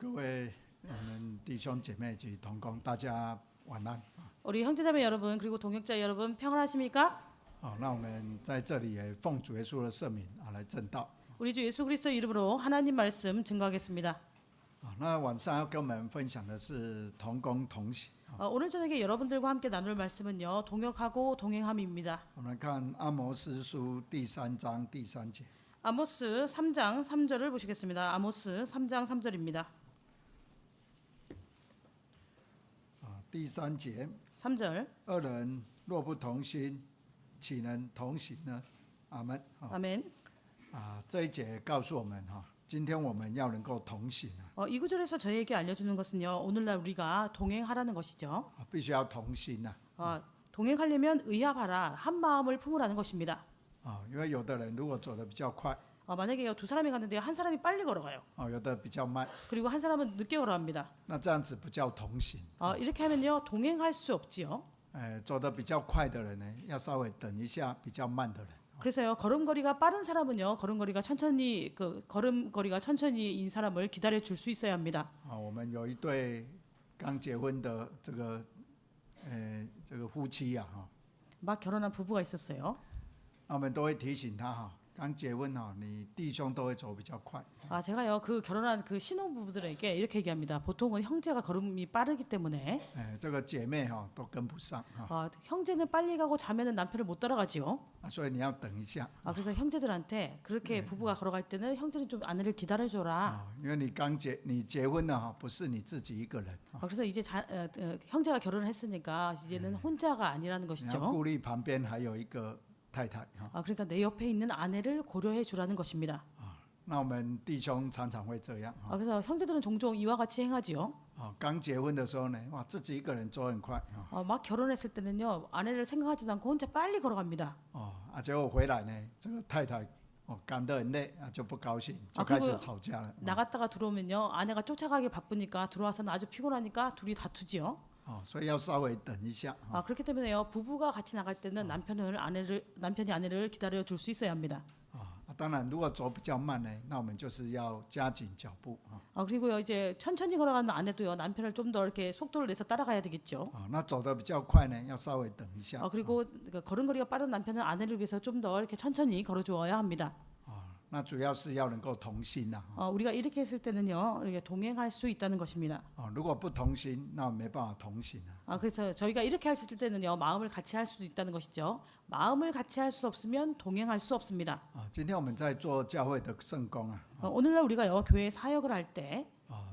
各位我们弟兄姐妹及同工，大家晚安。 우리 형제자매 여러분 그리고 동역자 여러분 평안하십니까? 那我们在这里也奉主耶稣的圣名来证道。 우리 주 예수 그리스도 이름으로 하나님 말씀 증거하겠습니다. 那晚上要跟我们分享的是同工同行。 오늘 저녁에 여러분들과 함께 나눌 말씀은요 동역하고 동행함입니다. 我们看阿摩司书第3章第3节。 아모스 3장 3절을 보시겠습니다. 아모스 3장 3절입니다. 第3节， 3절 二人若不同心，岂能同行呢？阿门。 아멘. 这一节告诉我们今天我们要能够同行 이 구절에서 저희에게 알려주는 것은요 오늘날 우리가 동행하라는 것이죠. 必须要同心 동행하려면 의합하라 한 마음을 품으라는 것입니다. 因为有的人如果走得比较快， 만약에 두 사람이 갔는데 한 사람이 빨리 걸어가요. 有的比较慢， 그리고 한 사람은 늦게 걸어갑니다. 那这样子不叫同行。 이렇게 하면요 동행할 수 없지요. 走得比较快的人呢，要稍微等一下比较慢的人。 그래서요 걸음걸이가 빠른 사람은요 걸음걸이가 천천히인 사람을 기다려 줄 수 있어야 합니다. 我们有一对刚结婚的这个夫妻막 결혼한 부부가 있었어요. 我们都会提醒他刚结婚你弟兄都会走比较快。 제가요 그 결혼한 그 신혼 부부들에게 이렇게 얘기합니다. 보통은 형제가 걸음이 빠르기 때문에 这个姐妹都跟不上 형제는 빨리 가고 자매는 남편을 못 따라가지요. 所以你要等一下。 그래서 형제들한테 그렇게 부부가 걸어갈 때는 형제는 좀 아내를 기다려줘라. 因为你结婚了不是你自己一个人。 그래서 이제 형제가 결혼을 했으니까 이제는 혼자가 아니라는 你要 것이죠. 顾虑旁边还有一个太太。 그러니까 내 옆에 있는 아내를 고려해 주라는 것입니다. 那我们弟兄常常会这样。 그래서 형제들은 종종 이와 같이 행하지요. 刚结婚的时候呢，自己一个人走很快。 막 결혼했을 때는요 아내를 생각하지도 않고 혼자 빨리 걸어갑니다. 结果回来呢，这个太太赶得很累就不高兴，就开始吵架了。 나갔다가 들어오면요 아내가 쫓아가기 바쁘니까 들어와서는 아주 피곤하니까 둘이 다투지요. 所以要稍微等一下。 그렇기 때문에요 부부가 같이 나갈 때는 남편이 아내를 기다려 줄 수 있어야 합니다. 当然，如果走比较慢呢，那我们就是要加紧脚步。 그리고요 이제 천천히 걸어가는 아내도요 남편을 좀 더 이렇게 속도를 내서 따라가야 되겠죠. 那走得比较快呢，要稍微等一下。 그리고 걸음걸이가 빠른 남편은 아내를 위해서 좀 더 이렇게 천천히 걸어주어야 합니다. 那主要是要能够同心 우리가 이렇게 했을 때는요 이렇게 동행할 수 있다는 것입니다. 如果不同心，那没办法同行。 그래서 저희가 이렇게 했을 때는요 마음을 같이 할 수도 있다는 것이죠. 마음을 같이 할 수 없으면 동행할 수 없습니다. 今天我们在做教会的圣工 오늘날 우리가요 교회 사역을 할 때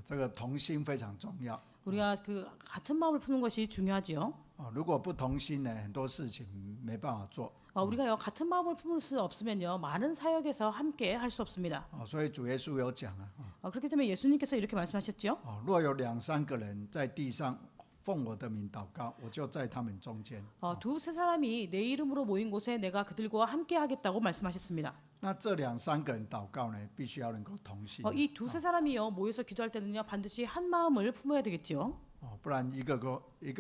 这个同心非常重要。 우리가 그 같은 마음을 푸는 것이 중요하지요. 如果不同心呢，很多事情没办法做。 우리가요 같은 마음을 품을 수 없으면요 많은 사역에서 함께 할 수 없습니다. 所以主耶稣有讲그렇기 때문에 예수님께서 이렇게 말씀하셨죠. 若有2、3个人在地上奉我的名祷告，我就在他们中间。 두세 사람이 내 이름으로 모인 곳에 내가 그들과 함께 하겠다고 말씀하셨습니다. 那这2、3个人祷告呢，必须要能够同心。 이 두세 사람이요 모여서 기도할 때는요 반드시 한 마음을 품어야 되겠죠. 不然一个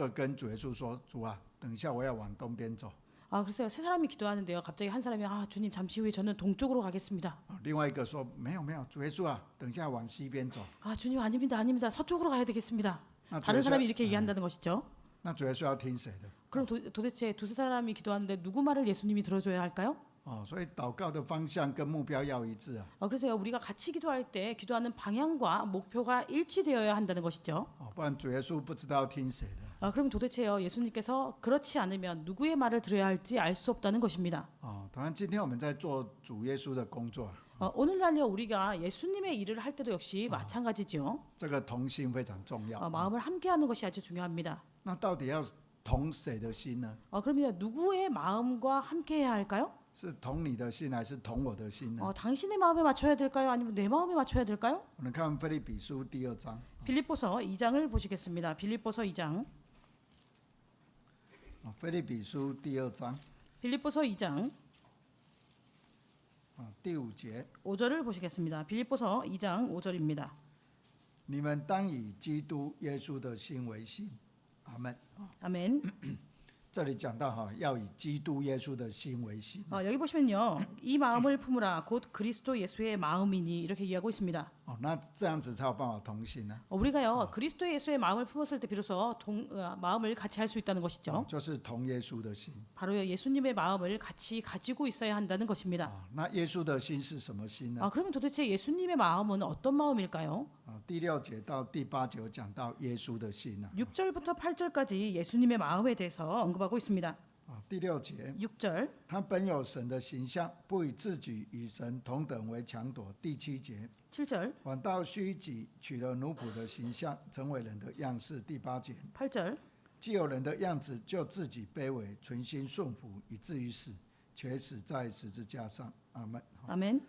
跟主耶稣说：“主啊，等一下我要往东边走。” 그래서 세 사람이 기도하는데요. 갑자기 한 사람이 주님 잠시 후에 저는 동쪽으로 가겠습니다. 另外一个说：“没有，主耶稣啊，等一下往西边走。” 주님 아닙니다. 서쪽으로 가야 되겠습니다. 那主 다른 耶稣 사람이 이렇게 얘기한다는 것이죠. 那主耶稣要听谁的？ 그럼 도대체 두세 사람이 기도하는데 누구 말을 예수님이 들어줘야 할까요? 所以祷告的方向跟目标要一致 그래서 우리가 같이 기도할 때 기도하는 방향과 목표가 일치되어야 한다는 것이죠. 不然主耶稣不知道要听谁的。 그럼 도대체요 예수님께서 그렇지 않으면 누구의 말을 들어야 할지 알 수 없다는 것입니다. 当然，今天我们在做主耶稣的工作 오늘날요 우리가 예수님의 일을 할 때도 역시 마찬가지죠. 这个同心非常重要。 마음을 함께하는 것이 아주 중요합니다. 那到底要同谁的心呢？ 그러면 누구의 마음과 함께해야 할까요? 是同你的心还是同我的心呢？ 당신의 마음에 맞춰야 될까요? 아니면 내 마음에 맞춰야 될까요? 我们看腓立比书第2章。 빌립보서 2장을 보시겠습니다. 빌립보서 2장. 腓立比书第2章 빌립보서 2장 第5节， 5절을 보시겠습니다. 빌립보서 2장 5절입니다. 你们当以基督耶稣的心为心。阿门。 아멘. 这里讲到要以基督耶稣的心为心。 여기 보시면요, 이 마음을 품으라 곧 그리스도 예수의 마음이니 이렇게 이야기하고 있습니다. 那这样子才有办法同心呢、 우리가요 그리스도 예수의 마음을 품었을 때 비로소 마음을 같이 할 수 있다는 것이죠. 就是同耶稣的心。 바로 예수님의 마음을 같이 가지고 있어야 한다는 것입니다. 那耶稣的心是什么心呢？ 그러면 도대체 예수님의 마음은 어떤 마음일까요? 第6节到第8节有讲到耶稣的心 6절부터 8절까지 예수님의 마음에 대해서 언급하고 있습니다. 第6节， 6절 他本有神的形象，不以自己与神同等为强夺。第7节， 7절 反倒虚己，取了奴仆的形象，成为人的样式。第8节， 8절 既有人的样子，就自己卑微，存心顺服，以至于死，且死在十字架上。阿门。 아멘.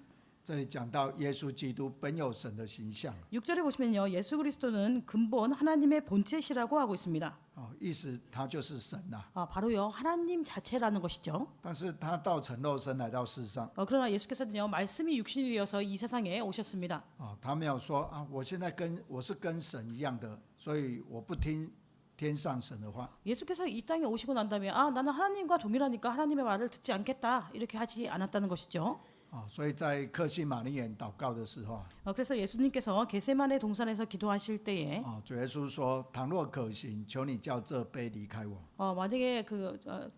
这里讲到耶稣基督本有神的形象， 6절에 보시면요, 예수 그리스도는 근본 하나님의 본체시라고 하고 있습니다. 意思他就是神呐、 바로요 하나님 자체라는 것이죠. 但是他道成肉身来到世上， 그러나 예수께서는요 말씀이 육신이 되어서 이 세상에 오셨습니다. 他没有说我现在我是跟神一样的，所以我不听天上神的话。 예수께서 이 땅에 오시고 난 다음에 나는 하나님과 동일하니까 하나님의 말을 듣지 않겠다 이렇게 하지 않았다는 것이죠. 所以在客西马尼园祷告的时候， 그래서 예수님께서 게세마네 동산에서 기도하실 때에 主耶稣说：“倘若可行，求你叫这杯离开我。 만약에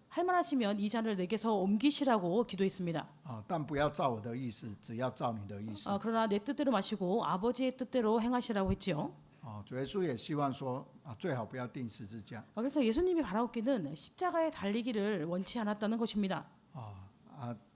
할 만하시면 이 잔을 내게서 옮기시라고 기도했습니다. 但不要照我的意思，只要照你的意思。 그러나 내 뜻대로 마시고 아버지의 뜻대로 행하시라고 했지요. 主耶稣也希望说最好不要钉十字架。 그래서 예수님이 바라옵기는 십자가에 달리기를 원치 않았다는 것입니다.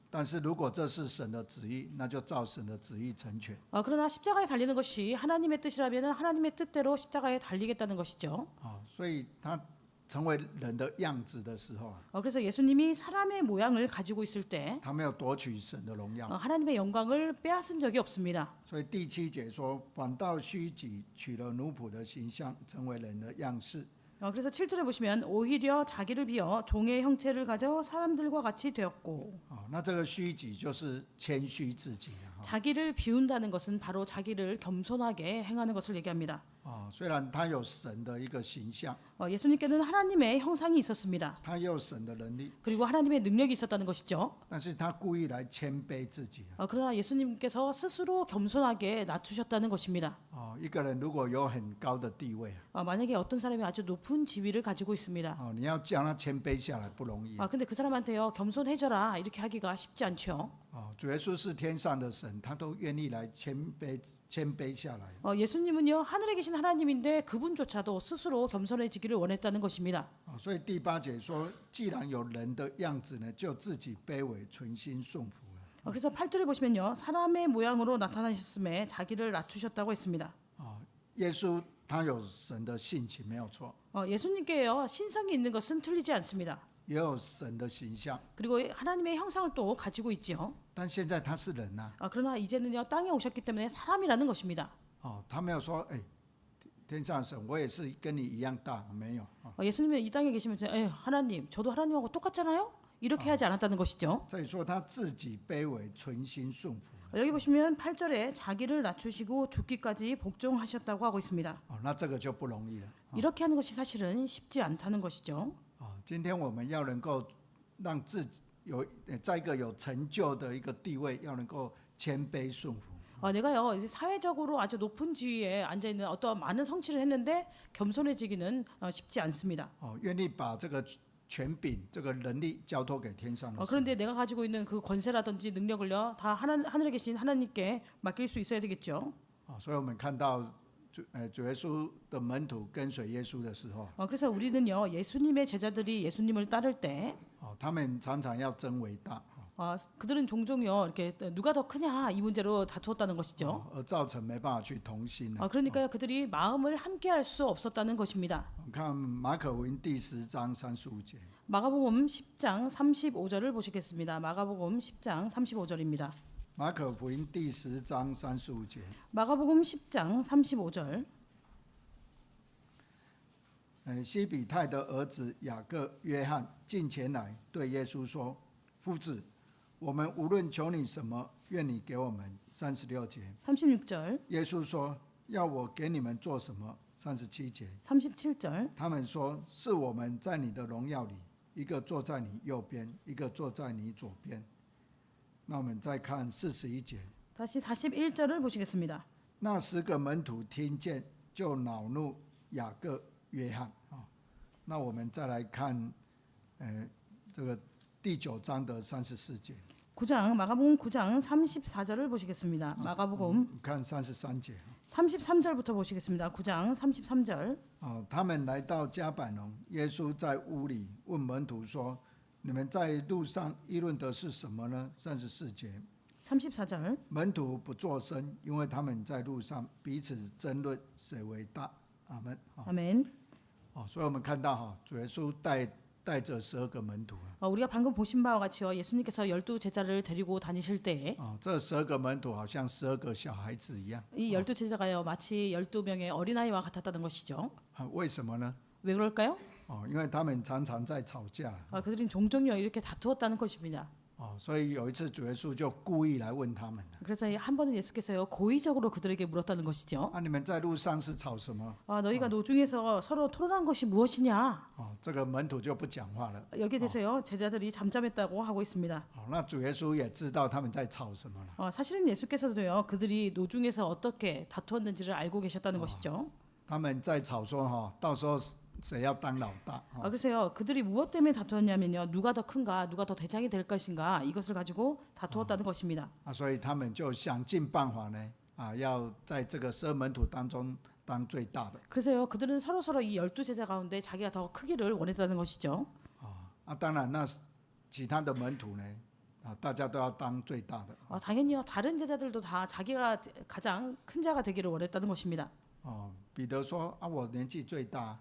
但是如果这是神的旨意，那就照神的旨意成全。 그러나 십자가에 달리는 것이 하나님의 뜻이라면 하나님의 뜻대로 십자가에 달리겠다는 것이죠. 所以他成为人的样子的时候， 그래서 예수님이 사람의 모양을 가지고 있을 때 他没有夺取神的荣耀。 하나님의 영광을 빼앗은 적이 없습니다. 所以第7节说：“反倒虚己，取了奴仆的形象，成为人的样式。” 그래서 7절에 보시면 오히려 자기를 비어 종의 형체를 가져 사람들과 같이 되었고 那这个虚己就是谦虚自己。 자기를 비운다는 것은 바로 자기를 겸손하게 행하는 것을 얘기합니다. 虽然他有神的一个形象， 예수님께는 하나님의 형상이 있었습니다. 他也有神的能力， 그리고 하나님의 능력이 있었다는 것이죠. 但是他故意来谦卑自己。 그러나 예수님께서 스스로 겸손하게 낮추셨다는 것입니다. 一个人如果有很高的地位， 만약에 어떤 사람이 아주 높은 지위를 가지고 있습니다. 你要叫他谦卑下来不容易。 근데 그 사람한테요 겸손해져라 이렇게 하기가 쉽지 않죠. 主耶稣是天上的神，他都愿意来谦卑下来。 예수님은요 하늘에 계신 하나님인데 그분조차도 스스로 겸손해지기를 원했다는 것입니다. 所以第8节说，既然有人的样子呢，就自己卑微，存心顺服。 그래서 8절에 보시면요 사람의 모양으로 나타나셨음에 자기를 낮추셨다고 했습니다. 耶稣他有神的性情，没有错， 예수님께요 신성이 있는 것은 틀리지 않습니다. 也有神的形象， 그리고 하나님의 형상을 또 가지고 있지요. 但现在他是人呐、 그러나 이제는요 땅에 오셨기 때문에 사람이라는 것입니다. 他没有说，天上神，我也是跟你一样大，没有。 예수님은 이 땅에 계시면서 하나님, 저도 하나님하고 똑같잖아요. 이렇게 하지 않았다는 것이죠. 这里说他自己卑微，存心顺服。 여기 보시면 8절에 자기를 낮추시고 죽기까지 복종하셨다고 하고 있습니다. 那这个就不容易了。 이렇게 하는 것이 사실은 쉽지 않다는 것이죠. 今天我们要能够让自己在一个有成就的一个地位，要能够谦卑顺服。 내가요 이제 사회적으로 아주 높은 지위에 앉아 있는 어떤 많은 성취를 했는데 겸손해지기는 쉽지 않습니다. 愿意把这个权柄、这个能力交托给天上的神。 그런데 내가 가지고 있는 그 권세라든지 능력을요 다 하늘에 계신 하나님께 맡길 수 있어야 되겠죠. 所以我们看到主耶稣的门徒跟随耶稣的时候， 그래서 우리는요 예수님의 제자들이 예수님을 따를 때 他们常常要争伟大， 그들은 종종요 이렇게 누가 더 크냐 이 문제로 다투었다는 것이죠. 而造成没办法去同心。 그러니까요 그들이 마음을 함께할 수 없었다는 것입니다. 我们看马可福音第10章35节， 마가복음 10장 35절을 보시겠습니다. 마가복음 10장 35절입니다. 马可福音第10章35节， 마가복음 10장 35절. 西比泰的儿子雅各、约翰进前来，对耶稣说：“夫子，我们无论求你什么，愿你给我们。”36节， 36절. 耶稣说：“要我给你们做什么？”37节， 37절. 他们说：“是我们在你的荣耀里一个坐在你右边，一个坐在你左边。那我们再看41节， 다시 41절을 보시겠습니다. 那10个门徒听见，就恼怒雅各、约翰。那我们再来看，这个第9章的34节。 9장 마가복음 9장 34절을 보시겠습니다. 마가복음 看33节。 33절부터 보시겠습니다. 9장 33절. 他们来到迦百农，耶稣在屋里问门徒说：“你们在路上议论的是什么呢？”34节， 34절. 门徒不作声，因为他们在路上彼此争论谁为大。阿门。 아멘. 所以我们看到主耶稣带着12个门徒。 우리가 방금 보신 바와 같이요. 예수님께서 12 제자를 데리고 다니실 때에 这12个门徒好像12个小孩子一样。 이 12 제자가요. 마치 12명의 어린아이와 같았다는 것이죠. 为什么呢？ 왜 그럴까요? 因为他们常常在吵架。 그들은 종종요 이렇게 다투었다는 것입니다. 所以有一次主耶稣就故意来问他们。 그래서 한 번은 예수께서요 고의적으로 그들에게 물었다는 것이죠. 你们在路上是吵什么？ 너희가 노중에서 서로 토론한 것이 무엇이냐? 这个门徒就不讲话了。 여기에 대해서요 제자들이 잠잠했다고 하고 있습니다. 那主耶稣也知道他们在吵什么了。 사실은 예수께서도요 그들이 노중에서 어떻게 다투었는지를 알고 계셨다는 것이죠. 他们在吵说到时候谁要当老大。 그래서요 그들이 무엇 때문에 다투었냐면요 누가 더 큰가 누가 더 대장이 될 것인가 이것을 가지고 다투었다는 것입니다. 所以他们就想尽办法呢，要在这个12门徒当中当最大的。 그래서요 그들은 서로 이 12 제자 가운데 자기가 더 크기를 원했다는 것이죠. 当然那其他的门徒呢，大家都要当最大的。 당연히요 다른 제자들도 다 자기가 가장 큰 자가 되기를 원했다는 것입니다. 彼得说：“我年纪最大。”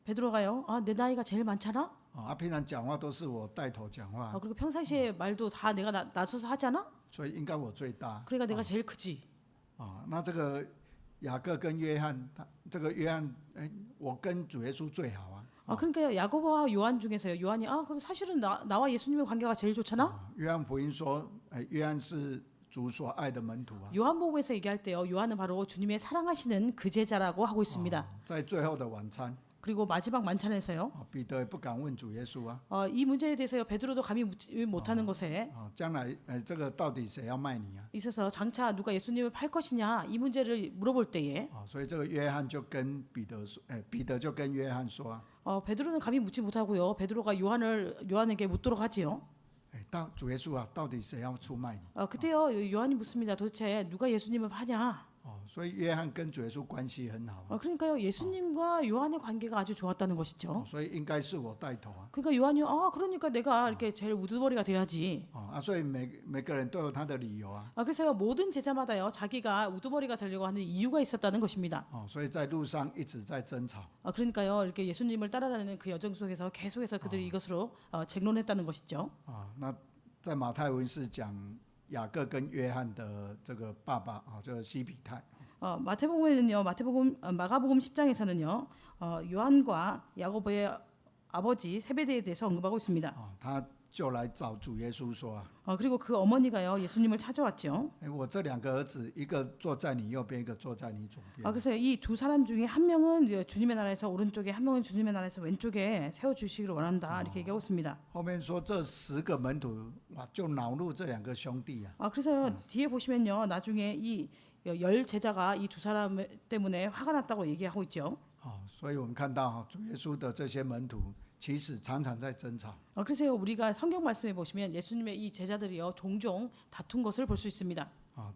베드로가요. 내 나이가 제일 많잖아. 平常讲话都是我带头讲话， 그리고 평상시에 말도 다 내가 나서서 하잖아. 所以应该我最大。 그러니까 내가 제일 크지. 那这个雅各跟约翰，这个约翰，我跟主耶稣最好啊。 그러니까 야고보와 요한 중에서요. 요한이 그럼 사실은 나와 예수님의 관계가 제일 좋잖아. 约翰福音说，约翰是主所爱的门徒啊。 요한복음에서 얘기할 때요. 요한은 바로 주님의 사랑하시는 그 제자라고 하고 있습니다. 在最后的晚餐， 그리고 마지막 만찬에서요. 彼得也不敢问主耶稣啊。 이 문제에 대해서요. 베드로도 감히 묻지 못하는 것에 将来这个到底谁要卖你啊？ 있어서 장차 누가 예수님을 팔 것이냐 이 문제를 물어볼 때에 所以这个约翰就跟彼得说，彼得就跟约翰说， 베드로는 감히 묻지 못하고요. 베드로가 요한에게 묻도록 하지요. 到主耶稣啊，到底谁要出卖你？ 그때요 요한이 묻습니다. 도대체 누가 예수님을 파냐? 所以约翰跟主耶稣关系很好， 그러니까요 예수님과 요한의 관계가 아주 좋았다는 것이죠. 所以应该是我带头啊。 그러니까 요한이 그러니까 내가 이렇게 제일 우두머리가 돼야지. 所以每个人都有他的理由啊。 그래서요 모든 제자마다요 자기가 우두머리가 되려고 하는 이유가 있었다는 것입니다. 所以在路上一直在争吵。 그러니까요 이렇게 예수님을 따라다니는 그 여정 속에서 계속해서 그들이 이것으로 쟁론했다는 것이죠. 那在马太福音是讲雅各跟约翰的这个爸爸就是西比泰。 마가복음 10장에서는요 요한과 야고보의 아버지 세베대에 대해서 언급하고 있습니다. 他就来找主耶稣说 그리고 그 어머니가요 예수님을 찾아왔죠. 我这2个儿子，一个坐在你右边，一个坐在你左边。 그래서 이 두 사람 중에 한 명은 주님의 나라에서 오른쪽에 한 명은 주님의 나라에서 왼쪽에 세워주시기를 원한다 이렇게 얘기하고 있습니다. 后面说这10个门徒就恼怒这2个兄弟啊。 그래서 뒤에 보시면요 나중에 이 10 제자가 이 두 사람 때문에 화가 났다고 얘기하고 있죠. 所以我们看到主耶稣的这些门徒其实常常在争吵。 그래서 우리가 성경 말씀에 보시면 예수님의 이 제자들이요 종종 다툰 것을 볼 수 있습니다.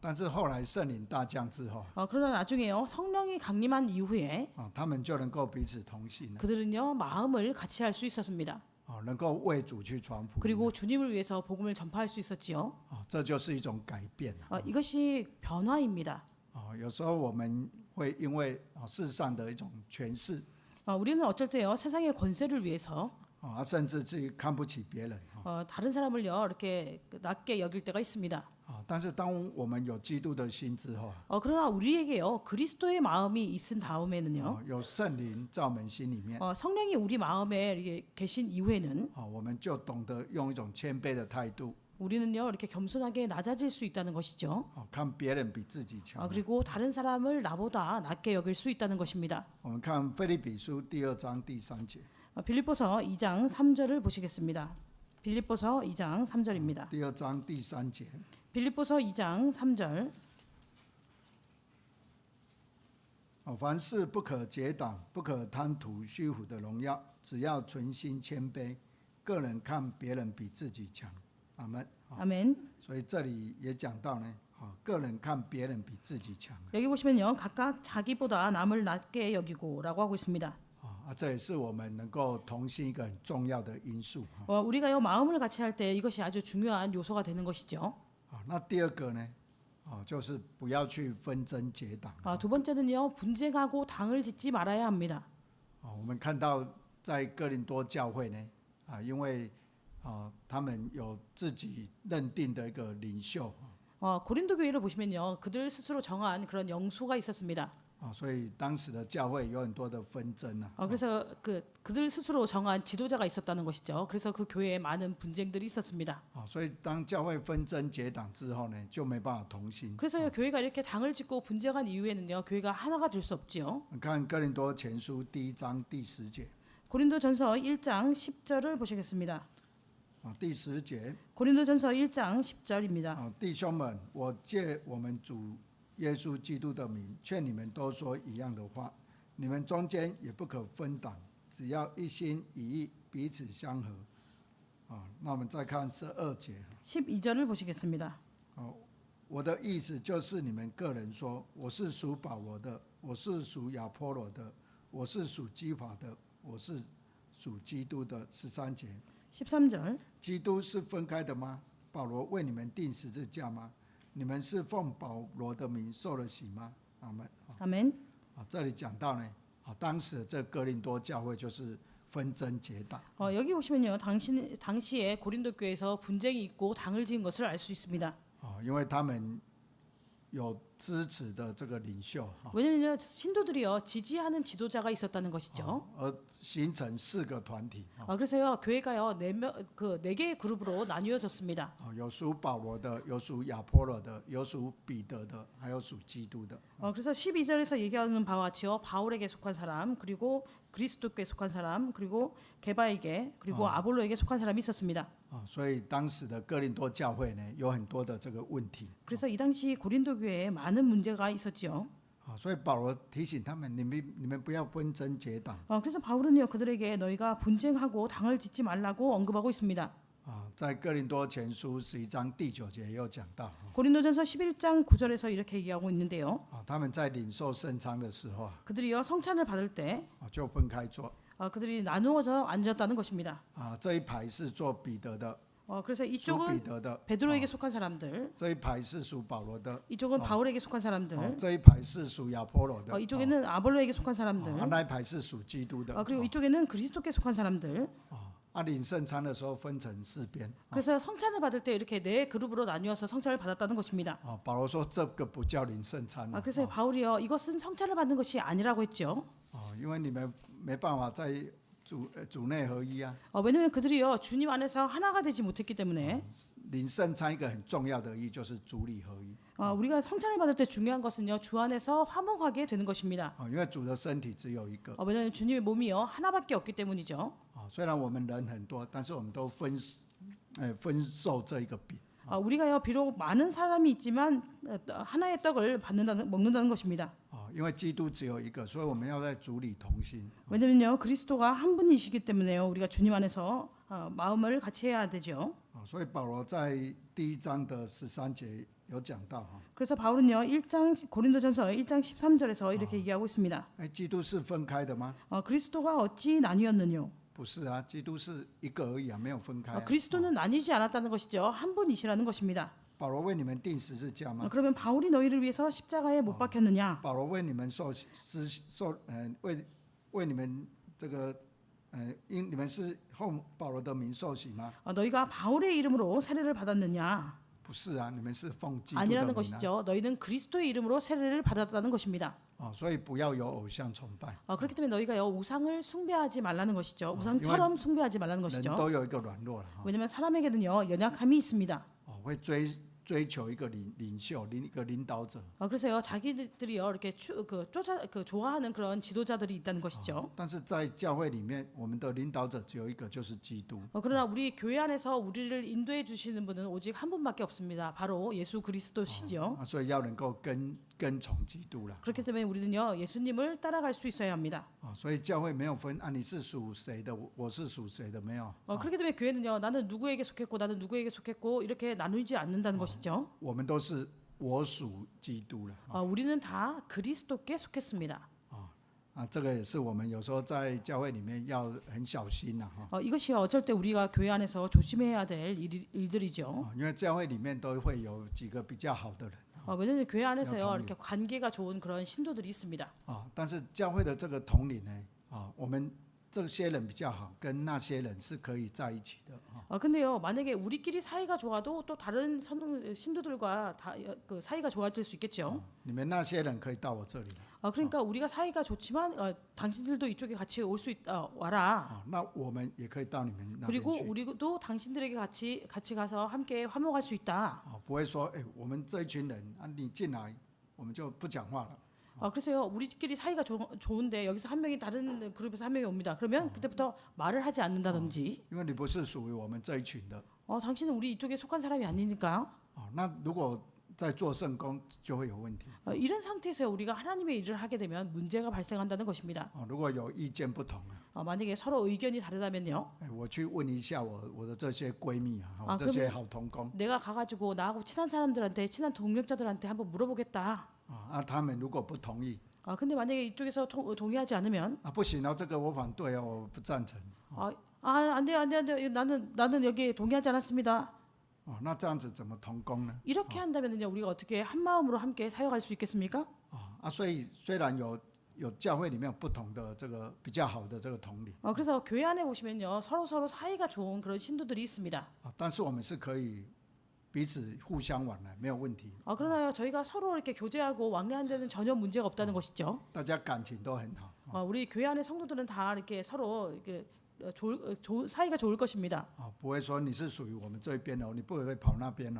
但是后来圣灵大降之后， 그러나 나중에요 성령이 강림한 이후에 他们就能够彼此同行， 그들은요 마음을 같이 할 수 있었습니다. 能够为主去传福音。 그리고 주님을 위해서 복음을 전파할 수 있었지요. 这就是一种改变。 이것이 변화입니다. 有时候我们会因为世上的一种权势， 우리는 어쩔 때요 세상의 권세를 위해서 甚至去看不起别人。 다른 사람을요 이렇게 낮게 여길 때가 있습니다. 但是当我们有基督的心之后， 그러나 우리에게요 그리스도의 마음이 있은 다음에는요 有圣灵在我们心里面， 성령이 우리 마음에 이렇게 계신 이후에는 我们就懂得用一种谦卑的态度， 우리는요 이렇게 겸손하게 낮아질 수 있다는 것이죠. 看别人比自己强。 그리고 다른 사람을 나보다 낮게 여길 수 있다는 것입니다. 我们看腓立比书第2章第3节， 빌립보서 2장 3절을 보시겠습니다. 빌립보서 2장 3절입니다. 第二章第3节， 빌립보서 2장 3절. 凡事不可结党，不可贪图虚浮的荣耀，只要存心谦卑，个人看别人比自己强。阿门。 아멘. 所以这里也讲到呢，个人看别人比自己强。 여기 보시면요. 각각 자기보다 남을 낮게 여기고라고 하고 있습니다. 这也是我们能够同心一个很重要的因素。 우리가요 마음을 같이 할 때 이것이 아주 중요한 요소가 되는 것이죠. 那第二个呢，就是不要去纷争结党。 두 번째는요. 분쟁하고 당을 짓지 말아야 합니다. 我们看到在哥林多教会呢，因为他们有自己认定的一个领袖， 고린도 교회를 보시면요. 그들 스스로 정한 그런 영소가 있었습니다. 所以当时的教会有很多的纷争啊。 그래서 그들 스스로 정한 지도자가 있었다는 것이죠. 그래서 그 교회에 많은 분쟁들이 있었습니다. 所以当教会纷争结党之后呢，就没办法同心。 그래서 교회가 이렇게 당을 짓고 분쟁한 이후에는요. 교회가 하나가 될 수 없지요. 看哥林多前书第1章第10节， 고린도전서 1장 10절을 보시겠습니다. 第10节， 고린도전서 1장 10절입니다. 弟兄们，我借我们主耶稣基督的名，劝你们都说一样的话，你们中间也不可分党，只要一心一意，彼此相合。那我们再看12节， 12절을 보시겠습니다. 我的意思就是你们个人说，我是属保罗的，我是属亚波罗的，我是属基法的，我是属基督的。13节， 13절. 基督是分开的吗？保罗为你们钉十字架吗？你们是奉保罗的名受了洗吗？阿门。 아멘. 这里讲到呢，当时这哥林多教会就是纷争结党。 여기 보시면요. 당시에 고린도 교회에서 분쟁이 있고 당을 지은 것을 알 수 있습니다. 因为他们有支持的这个领袖， 왜냐면요. 신도들이요. 지지하는 지도자가 있었다는 것이죠. 而形成4个团体。 그래서요. 교회가요. 4개의 그룹으로 나뉘어졌습니다. 有属保罗的，有属亚波罗的，有属彼得的，还有属基督的。 그래서 12절에서 얘기하는 바와 같이요. 바울에게 속한 사람, 그리고 그리스도께 속한 사람, 그리고 게바에게, 그리고 아볼로에게 속한 사람이 있었습니다. 所以当时的哥林多教会呢，有很多的这个问题。 그래서 이 당시 고린도 교회에 많은 문제가 있었지요. 所以保罗提醒他们，你们不要纷争结党。 그래서 바울은요 그들에게 너희가 분쟁하고 당을 짓지 말라고 언급하고 있습니다. 在哥林多前书11章第9节也有讲到， 고린도전서 11장 9절에서 이렇게 얘기하고 있는데요. 他们在领受圣餐的时候 그들이요 성찬을 받을 때 就分开坐。 그들이 나누어져 앉았다는 것입니다. 这一排是做彼得的， 그래서 属彼 이쪽은 得的； 베드로에게 속한 사람들, 这一排是属保罗的， 이쪽은 바울에게 속한 사람들, 这一排是属亚波罗的， 이쪽에는 아볼로에게 속한 사람들, 那一排是属基督的。 그리고 이쪽에는 그리스도께 속한 사람들. 领圣餐的时候分成4边。 그래서 성찬을 받을 때 이렇게 4그룹으로 나뉘어서 성찬을 받았다는 것입니다. 保罗说这个不叫领圣餐。 그래서 바울이요 이것은 성찬을 받는 것이 아니라고 했죠. 因为你们没办法在主内合一啊。 왜냐하면 그들이요 주님 안에서 하나가 되지 못했기 때문에 领圣餐一个很重要的意义就是主里合一。 우리가 성찬을 받을 때 중요한 것은요 주 안에서 화목하게 되는 것입니다. 因为主的身体只有一个。 왜냐하면 주님의 몸이요 하나밖에 없기 때문이죠. 虽然我们人很多，但是我们都分受这一个饼。 우리가요 비록 많은 사람이 있지만 하나의 떡을 먹는다는 것입니다. 因为基督只有一个，所以我们要在主里同心。 왜냐면요 그리스도가 한 분이시기 때문에요 우리가 주님 안에서 마음을 같이 해야 되죠. 所以保罗在第1章的13节有讲到， 그래서 바울은요 고린도전서 1장 13절에서 이렇게 얘기하고 있습니다. 基督是分开的吗？ 그리스도가 어찌 나뉘었느뇨? 不是啊，基督是一个而已啊，没有分开。 그리스도는 나뉘지 않았다는 것이죠. 한 분이시라는 것입니다. 保罗为你们钉十字架吗？ 그러면 바울이 너희를 위해서 십자가에 못 박혔느냐? 保罗为你们为你们这个因你们是奉保罗的名受洗吗？ 너희가 바울의 이름으로 세례를 받았느냐? 不是啊，你们是奉基督的 아니라는 名啊。 것이죠. 너희는 그리스도의 이름으로 세례를 받았다는 것입니다. 所以不要有偶像崇拜。 그렇기 때문에 너희가요 우상을 숭배하지 말라는 것이죠. 우상처럼 숭배하지 말라는 人 것이죠. 都有一个软弱了， 왜냐하면 사람에게는요 연약함이 있습니다. 会追求一个领袖，一个领导者。 그래서요 자기들이요 이렇게 좋아하는 그런 지도자들이 있다는 것이죠. 但是在教会里面，我们的领导者只有一个，就是基督。 그러나 우리 교회 안에서 우리를 인도해 주시는 분은 오직 한 분밖에 없습니다. 바로 예수 그리스도시죠. 所以要能够跟从基督了。 그렇기 때문에 우리는요 예수님을 따라갈 수 있어야 합니다. 所以教会没有分你是属谁的，我是属谁的，没有。 그렇기 때문에 교회는요 나는 누구에게 속했고 나는 누구에게 속했고 이렇게 나누지 않는다는 것이죠. 我们都是我属基督了。 우리는 다 그리스도께 속했습니다. 这个也是我们有时候在教会里面要很小心呐。 이것이 어쩔 때 우리가 교회 안에서 조심해야 될 일들이죠. 因为教会里面都会有几个比较好的人。 왜냐하면 교회 안에서요 이렇게 관계가 좋은 그런 신도들이 있습니다. 但是教会的这个统领呢，我们这些人比较好，跟那些人是可以在一起的。 근데요 만약에 우리끼리 사이가 좋아도 또 다른 신도들과 그 사이가 좋아질 수 있겠죠. 你们那些人可以到我这里来。 그러니까 우리가 사이가 좋지만 당신들도 이쪽에 같이 올 수 있다 와라. 那我们也可以到你们那边 그리고 去。 우리도 당신들에게 같이 가서 함께 화목할 수 있다. 不会说，我们这一群人你进来，我们就不讲话了。 그래서요 우리끼리 사이가 좋은데 여기서 한 명이 다른 그룹에서 한 명이 옵니다. 그러면 그때부터 말을 하지 않는다든지. 因为你不是属于我们这一群的。 당신은 우리 이쪽에 속한 사람이 아니니까. 那如果在做圣工就会有问题。 이런 상태에서 우리가 하나님의 일을 하게 되면 문제가 발생한다는 것입니다. 如果有意见不同 만약에 서로 의견이 다르다면요. 我去问一下我的这些闺蜜我这些好同工。 내가 가가지고 나하고 친한 사람들한테 친한 동력자들한테 한번 물어보겠다. 他们如果不同意， 근데 만약에 이쪽에서 동의하지 않으면 不行这个我反对我不赞成。 안돼 나는 여기에 동의하지 않았습니다. 那这样子怎么同工呢？ 이렇게 한다면요 우리가 어떻게 한 마음으로 함께 사역할 수 있겠습니까? 所以虽然有教会里面有不同的这个比较好的这个统领， 그래서 교회 안에 보시면요 서로 사이가 좋은 그런 신도들이 있습니다. 但是我们是可以彼此互相往来，没有问题。 그러나요 저희가 서로 이렇게 교제하고 왕래하는 데는 전혀 문제가 없다는 것이죠. 大家感情都很好。 우리 교회 안에 성도들은 다 이렇게 서로 이렇게 사이가 좋을 것입니다. 不会说你是属于我们这一边你不可以跑那边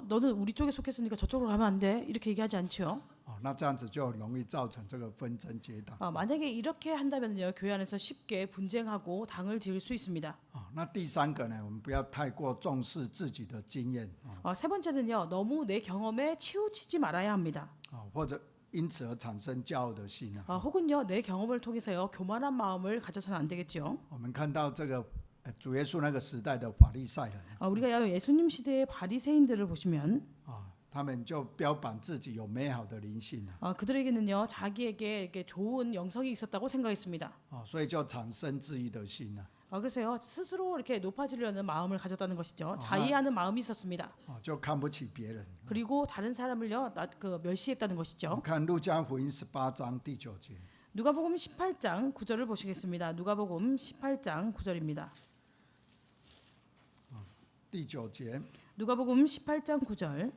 너는 우리 쪽에 속했으니까 저쪽으로 가면 안 돼. 이렇게 얘기하지 않죠. 那这样子就容易造成这个纷争结党。 만약에 이렇게 한다면요 교회 안에서 쉽게 분쟁하고 당을 지을 수 있습니다. 那第三个呢，我们不要太过重视自己的经验 세 번째는요 너무 내 경험에 치우치지 말아야 합니다. 或者因此而产生骄傲的心 혹은요 내 경험을 통해서요 교만한 마음을 가져서는 안 되겠죠. 我们看到这个主耶稣那个时代的法利赛人 우리가 예수님 시대의 바리새인들을 보시면 他们就标榜自己有美好的灵性 그들에게는요 자기에게 이렇게 좋은 영성이 있었다고 생각했습니다. 所以就产生自义的心 그래서요 스스로 이렇게 높아지려는 마음을 가졌다는 것이죠. 자의하는 마음이 있었습니다. 就看不起别人。 그리고 다른 사람을요 멸시했다는 것이죠. 看路加福音18章第9节。 누가복음 18장 9절을 보시겠습니다. 누가복음 18장 9절입니다. 第9节， 누가복음 18장 9절.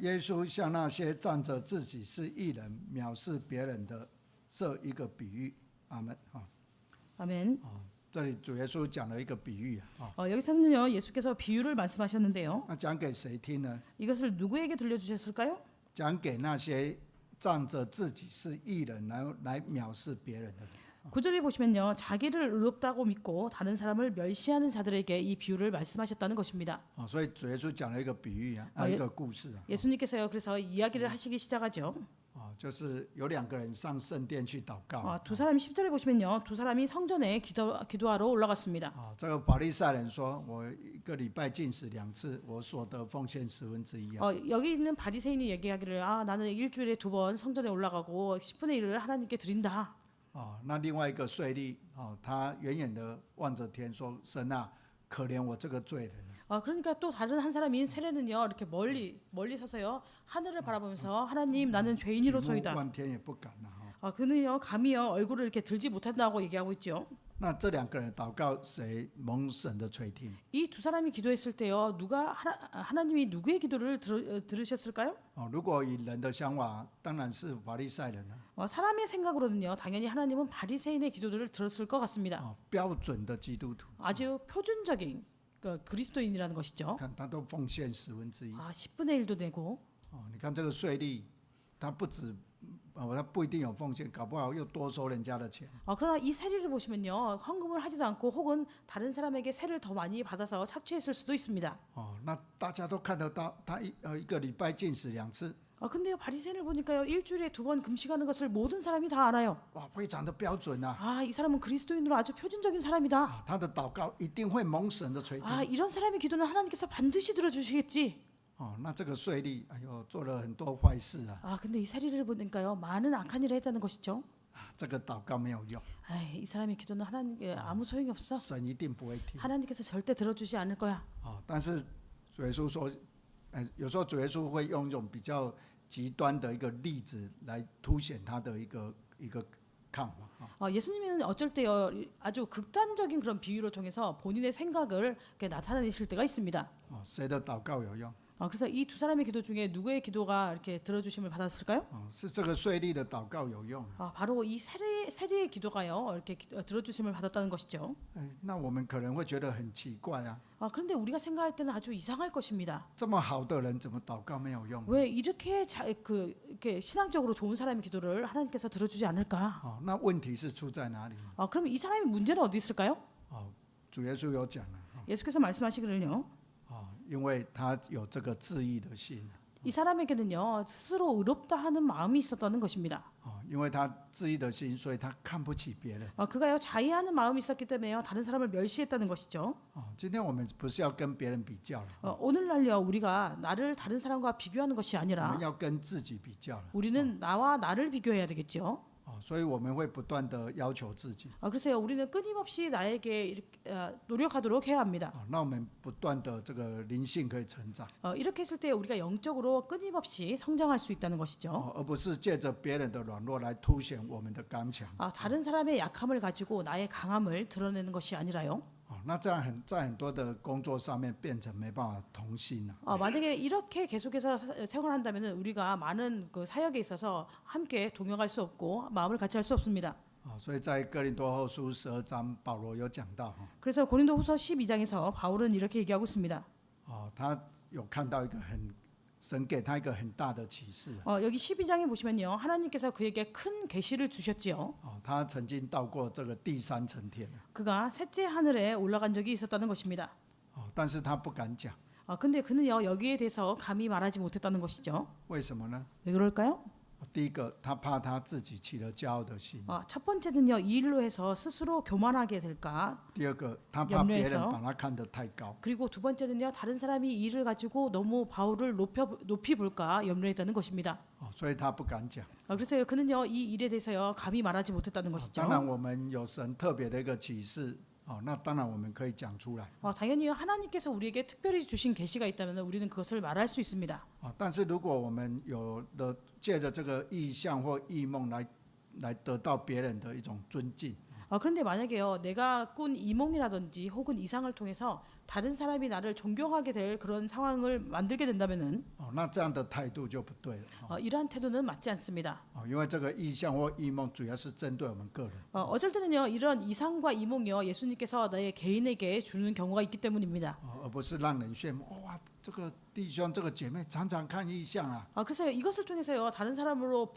耶稣向那些仗着自己是义人、藐视别人的设一个比喻。阿门。 아멘. 这里主耶稣讲了一个比喻 여기서는요 예수께서 비유를 말씀하셨는데요. 那讲给谁听呢？ 이것을 누구에게 들려주셨을까요? 讲给那些仗着自己是义人来藐视别人的人。 9절에 보시면요 자기를 의롭다고 믿고 다른 사람을 멸시하는 자들에게 이 비유를 말씀하셨다는 것입니다. 所以主耶稣讲了一个比喻一个故事 예수님께서요 그래서 이야기를 하시기 시작하죠. 就是有2个人上圣殿去祷告。 두 사람이 10절에 보시면요 두 사람이 성전에 기도하러 올라갔습니다. 这个法利赛人说：“我一个礼拜禁食2次，我所得奉献1/10。” 여기 있는 바리새인이 얘기하기를 나는 일주일에 2번 성전에 올라가고 10분의 1을 하나님께 드린다. 那另外一个税吏他远远的望着天说：“神啊，可怜我这个罪人。” 그러니까 또 다른 한 사람인 세례는요 이렇게 멀리 서서요 하늘을 바라보면서 하나님 나는 죄인으로소이다. 望天也不敢 그는요 감히요 얼굴을 이렇게 들지 못한다고 얘기하고 있죠. 那这2个人祷告谁蒙神的垂听？ 이 두 사람이 기도했을 때요 누가 하나님이 누구의 기도를 들으셨을까요? 如果以人的想法，当然是法利赛人 사람의 생각으로는요 당연히 하나님은 바리새인의 기도들을 들었을 것 같습니다. 标准的基督徒。 아주 표준적인 그리스도인이라는 것이죠. 看他都奉献1/10。 10분의 1도 내고 你看这个税吏，他不止，他不一定有奉献，搞不好又多收人家的钱。 그러나 이 세리를 보시면요, 헌금을 하지도 않고 혹은 다른 사람에게 세를 더 많이 받아서 착취했을 수도 있습니다. 那大家都看得到，他一个礼拜禁食2次， 근데요, 바리새인을 보니까요, 일주일에 2번 금식하는 것을 모든 사람이 다 알아요. 非常的标准啊。 이 사람은 그리스도인으로 아주 표준적인 사람이다. 他的祷告一定会蒙神的垂听。 이런 사람의 기도는 하나님께서 반드시 들어주시겠지. 那这个税吏，哎呦，做了很多坏事啊。 근데 이 세리를 보니까요, 많은 악한 일을 했다는 것이죠. 这个祷告没有用， 이 사람의 기도는 하나님께 아무 소용이 없어. 神一定不会听。 하나님께서 절대 들어주지 않을 거야. 但是主耶稣说，有时候主耶稣会用一种比较极端的一个例子来凸显他的一个看法。 예수님은 어쩔 때요, 아주 극단적인 그런 비유를 통해서 본인의 생각을 이렇게 나타내실 때가 있습니다. 谁的祷告有用？ 그래서 이 두 사람의 기도 중에 누구의 기도가 이렇게 들어주심을 받았을까요? 是这个税吏的祷告有用。 바로 이 세리의 기도가요, 이렇게 들어주심을 받았다는 것이죠. 那我们可能会觉得很奇怪啊， 그런데 우리가 생각할 때는 아주 이상할 것입니다. 这么好的人怎么祷告没有用？ 왜 이렇게 이렇게 신앙적으로 좋은 사람의 기도를 하나님께서 들어주지 않을까? 那问题是出在哪里？ 그럼 이 사람의 문제는 어디 있을까요? 主耶稣有讲了， 예수께서 말씀하시기를요, 因为他有这个自义的心， 이 사람에게는요, 스스로 의롭다 하는 마음이 있었다는 것입니다. 因为他自义的心，所以他看不起别人。 그가요, 자의하는 마음이 있었기 때문에요, 다른 사람을 멸시했다는 것이죠. 今天我们不是要跟别人比较了， 오늘날요, 우리가 나를 다른 사람과 비교하는 것이 我 아니라 们要跟自己比较了。 우리는 나와 나를 비교해야 되겠죠. 所以我们会不断的要求自己。 그래서요, 우리는 끊임없이 나에게 이렇게, 노력하도록 해야 합니다. 那我们不断的这个灵性可以成长， 이렇게 했을 때 우리가 영적으로 끊임없이 성장할 수 있다는 것이죠. 而不是借着别人的软弱来凸显我们的刚强。 다른 사람의 약함을 가지고 나의 강함을 드러내는 것이 아니라요. 那这样在很多的工作上面变成没办法同心了。 만약에 이렇게 계속해서 생활한다면 우리가 많은 그 사역에 있어서 함께 동역할 수 없고 마음을 같이 할 수 없습니다. 所以在哥林多后书12章，保罗有讲到， 그래서 고린도후서 12장에서 바울은 이렇게 얘기하고 있습니다. 他有看到一个神给他一个很大的启示。 여기 12장에 보시면요, 하나님께서 그에게 큰 계시를 주셨지요. 他曾经到过这个第3层天， 그가 셋째 하늘에 올라간 적이 있었다는 것입니다. 但是他不敢讲， 근데 그는요, 여기에 대해서 감히 말하지 못했다는 것이죠. 为什么呢？ 왜 그럴까요? 第一个，他怕他自己起了骄傲的心； 첫 번째는요, 이 일로 해서 스스로 교만하게 될까. 第二个，他怕别人 염려해서 把他看得太高； 그리고 두 번째는요, 다른 사람이 이 일을 가지고 너무 바울을 높이 볼까 염려했다는 것입니다. 所以他不敢讲。 그래서 그는요, 이 일에 대해서요, 감히 말하지 못했다는 것이죠. 当然，我们有神特别的一个启示，那当然我们可以讲出来。 당연히 하나님께서 우리에게 특별히 주신 계시가 있다면 우리는 그것을 말할 수 있습니다. 但是如果我们有的借着这个意象或异梦来得到别人的一种尊敬， 그런데 만약에요, 내가 꾼 이몽이라든지 혹은 이상을 통해서 다른 사람이 나를 존경하게 될 그런 상황을 만들게 된다면은 那这样的态度就不对了。 이러한 태도는 맞지 않습니다. 因为这个意象或异梦主要是针对我们个人。 어쩔 때는요, 이런 이상과 이몽이요, 예수님께서 나의 개인에게 주는 경우가 있기 때문입니다. 而不是让人羡慕。哇，这个弟兄、这个姐妹常常看异象啊。 그래서 이것을 통해서요, 다른 사람으로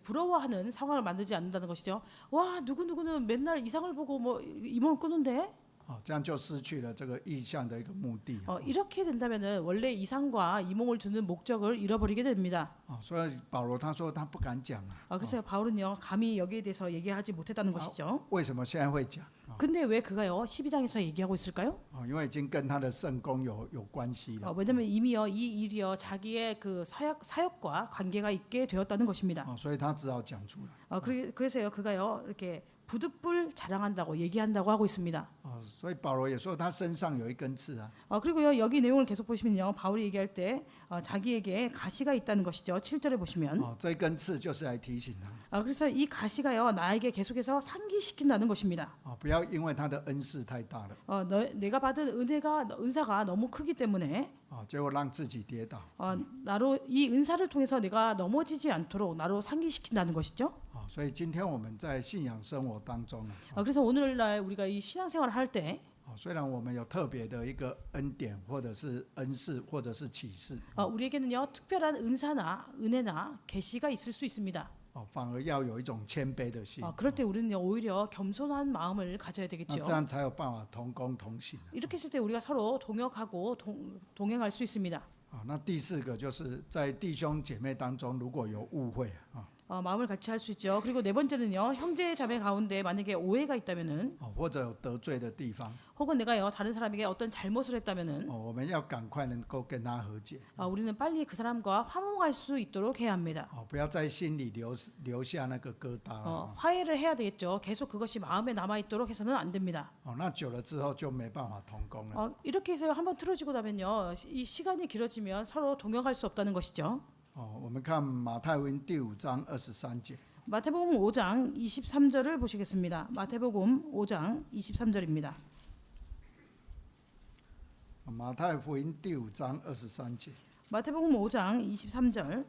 부러워하는 상황을 만들지 않는다는 것이죠. 와, 누구는 맨날 이상을 보고 뭐 이몽을 꾸는데. 这样就失去了这个意象的一个目的。 이렇게 된다면은 원래 이상과 이몽을 주는 목적을 잃어버리게 됩니다. 所以保罗他说他不敢讲啊。 그래서 바울은요, 감히 여기에 대해서 얘기하지 못했다는 것이죠. 为什么现在会讲？ 근데 왜 그가요, 12장에서 얘기하고 있을까요? 因为已经跟他的圣功有关系了。 왜냐면 이미요, 이 일이요, 자기의 그 사역과 관계가 있게 되었다는 것입니다. 所以他只好讲出来。 그래서요, 그가요, 이렇게 부득불 자랑한다고 얘기한다고 하고 있습니다. 所以保罗也说他身上有一根刺啊。 그리고요, 여기 내용을 계속 보시면요, 바울이 얘기할 때 자기에게 가시가 있다는 것이죠. 7절에 보시면. 这一根刺就是来提醒他， 그래서 이 가시가요, 나에게 계속해서 상기시킨다는 것입니다. 不要因为他的恩赐太大了， 내가 받은 은사가 너무 크기 때문에 结果让自己跌倒。 나로 이 은사를 통해서 내가 넘어지지 않도록 나로 상기시킨다는 것이죠. 所以今天我们在信仰生活当中， 그래서 오늘날 우리가 이 신앙생활을 할 때虽然我们有特别的一个恩典，或者是恩赐，或者是启示， 우리에게는요 특별한 은사나 은혜나 계시가 있을 수 있습니다. 反而要有一种谦卑的心， 그럴 때 우리는요 오히려 겸손한 마음을 가져야 那 되겠죠. 这样才有办法同工同行。 이렇게 했을 때 우리가 서로 동역하고 동행할 수 있습니다. 那第四个就是在弟兄姐妹当中，如果有误会마음을 같이 할 수 있죠. 그리고 네 번째는요 형제 자매 가운데 만약에 오해가 있다면은 或者有得罪的地方， 혹은 내가요 다른 사람에게 어떤 잘못을 했다면은 我们要赶快能够跟他和解， 우리는 빨리 그 사람과 화목할 수 있도록 해야 합니다. 不要在心里留下那个疙瘩。 화해를 해야 되겠죠. 계속 그것이 마음에 남아 있도록 해서는 안 됩니다. 那久了之后就没办法同工了。 이렇게 해서 한번 틀어지고 나면요 이 시간이 길어지면 서로 동역할 수 없다는 것이죠. 我们看马太福音第5章23节。 마태복음 5장 23절을 보시겠습니다. 마태복음 5장 23절입니다. 马太福音第5章23节。 마태복음 5장 23절.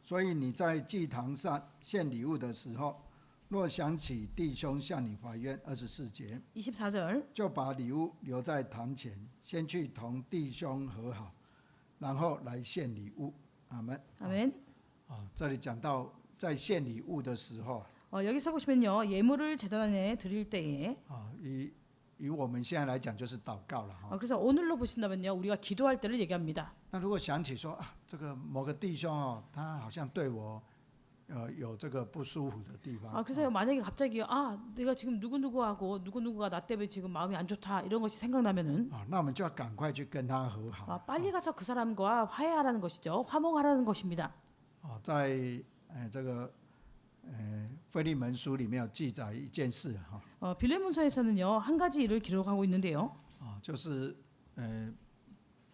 所以你在祭坛上献礼物的时候，若想起弟兄向你怀怨，24节， 24절. 就把礼物留在坛前，先去同弟兄和好，然后来献礼物。阿门。 아멘. 这里讲到在献礼物的时候， 여기서 보시면요 예물을 제단 안에 드릴 때에 以我们现在来讲就是祷告了。 그래서 오늘로 보신다면요 우리가 기도할 때를 얘기합니다. 那如果想起说这个某个弟兄他好像对我有这个不舒服的地方， 그래서 만약에 갑자기 내가 지금 누구누구하고 누구누구가 나 때문에 지금 마음이 안 좋다 이런 것이 생각나면은 那我们就要赶快去跟他和好。 빨리 가서 그 사람과 화해하라는 것이죠. 화목하라는 것입니다. 在这个腓利门书里面有记载一件事빌레몬서에서는요 한 가지 일을 기록하고 있는데요. 就是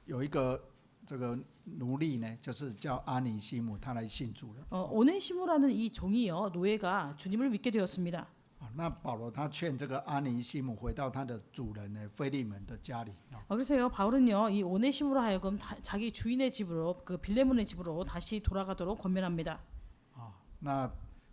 有一个这个奴隶呢，就是叫阿尼西姆，他来信主了。 오네시모라는 이 종이요 노예가 주님을 믿게 되었습니다. 那保罗他劝这个阿尼西姆回到他的主人呢腓利门的家里。 그래서요 바울은요 이 오네시모로 하여금 자기 주인의 집으로 그 빌레몬의 집으로 다시 돌아가도록 권면합니다. 那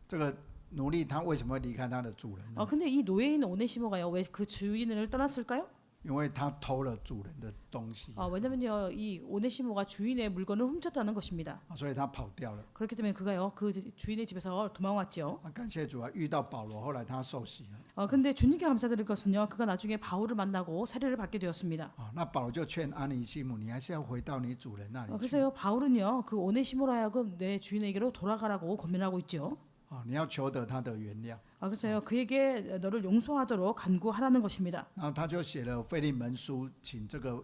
这个奴隶他为什么会离开他的主人呢？ 근데 이 노예인 오네시모가요 왜 그 주인을 떠났을까요? 因为他偷了主人的东西， 왜냐면요 이 오네시모가 주인의 물건을 훔쳤다는 것입니다. 所以他跑掉了。 그렇기 때문에 그가요 그 주인의 집에서 도망왔죠. 感谢主遇到保罗，后来他受洗了。 근데 주님께 감사드릴 것은요 그가 나중에 바울을 만나고 세례를 받게 되었습니다. 那保罗就劝阿尼西姆，你还是要回到你主人那里去。 그래서요 바울은요 그 오네시모로 하여금 내 주인에게로 돌아가라고 권면하고 있죠. 你要求得他的原谅。 그래서요 그에게 너를 용서하도록 간구하라는 것입니다. 然后他就写了腓利门书，请这个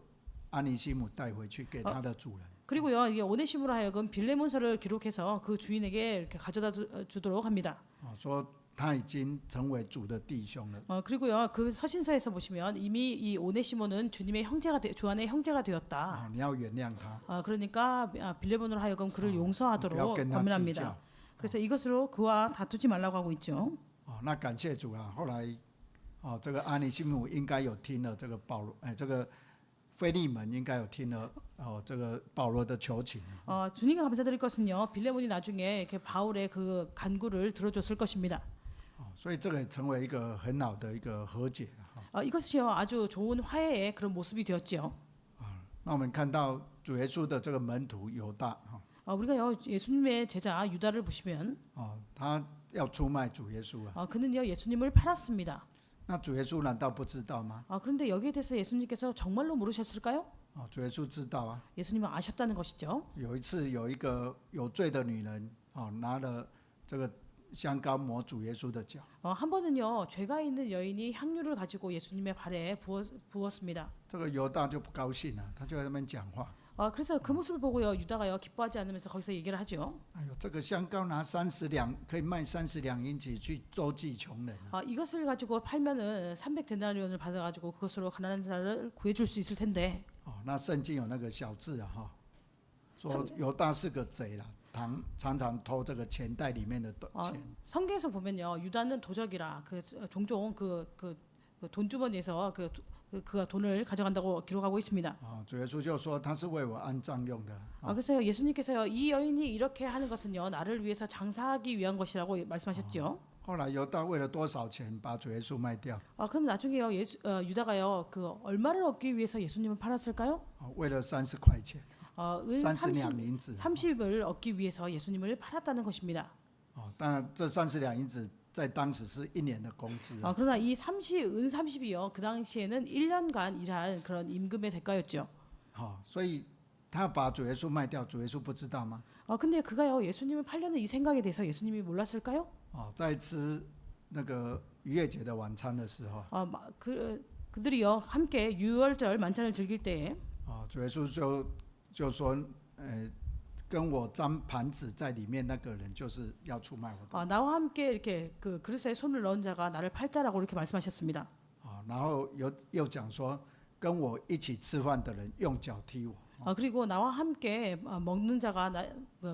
阿尼西姆带回去给他的主人。 그리고요 이게 오네시모로 하여금 빌레몬서를 기록해서 그 주인에게 이렇게 가져다 주도록 합니다. 说他已经成为主的弟兄了。 그리고요 그 서신서에서 보시면 이미 이 오네시모는 주님의 주 안의 형제가 되었다. 你要原谅他， 그러니까 빌레몬으로 하여금 그를 不要 용서하도록 跟他计 권면합니다. 较。 그래서 이것으로 그와 다투지 말라고 하고 있죠. 那感谢主啊！后来这个阿尼西姆应该有听了这个保罗，这个腓利门应该有听了这个保罗的求情。 주님께 감사드릴 것은요 빌레몬이 나중에 이렇게 바울의 그 간구를 들어줬을 것입니다. 所以这个也成为一个很好的一个和解了。 이것이요 아주 좋은 화해의 그런 모습이 되었죠. 那我们看到主耶稣的这个门徒犹大， 우리가요 예수님의 제자 유다를 보시면 他要出卖主耶稣啊。 그는요 예수님을 팔았습니다. 那主耶稣难道不知道吗？ 그런데 여기에 대해서 예수님께서 정말로 모르셨을까요? 主耶稣知道啊。 예수님은 아셨다는 것이죠. 有一次有一个有罪的女人，拿了这个香膏抹主耶稣的脚。 한 번은요 죄가 있는 여인이 향유를 가지고 예수님의 발에 부었습니다. 这个犹大就不高兴了，他就在那边讲话。 그래서 그 모습을 보고요 유다가요 기뻐하지 않으면서 거기서 얘기를 하죠. 哎呦，这个香膏拿30两，可以卖30两银子去周济穷人。 이것을 가지고 팔면은 300데나리온을 받아가지고 그것으로 가난한 자를 구해줄 수 있을 텐데. 那圣经有那个小字啊，说犹大是个贼啦，常常偷这个钱袋里面的钱。 성경에서 보면요 유다는 도적이라 종종 그 돈주머니에서 그가 돈을 가져간다고 기록하고 있습니다. 主耶稣就说他是为我安葬用的。 그래서 예수님께서요 이 여인이 이렇게 하는 것은요 나를 위해서 장사하기 위한 것이라고 말씀하셨죠. 后来犹大为了多少钱把主耶稣卖掉？ 그럼 나중에요 유다가요 그 얼마를 얻기 위해서 예수님을 팔았을까요? 为了30块钱， 은 30两银子。 30을 얻기 위해서 예수님을 팔았다는 것입니다. 当然这30两银子在当时是1年的工资。 그러나 이 은 30이요 그 당시에는 1년간 일한 그런 임금의 대가였죠. 所以他把主耶稣卖掉，主耶稣不知道吗？ 근데 그가요 예수님을 팔려는 이 생각에 대해서 예수님이 몰랐을까요? 在吃那个逾越节的晚餐的时候， 그들이요 함께 유월절 만찬을 즐길 때에 主耶稣就说，跟我沾盘子在里面那个人就是要出卖我的。 나와 함께 이렇게 그 그릇에 손을 넣은 자가 나를 팔자라고 이렇게 말씀하셨습니다. 然后又讲说，跟我一起吃饭的人用脚踢我。 그리고 나와 함께 먹는 자가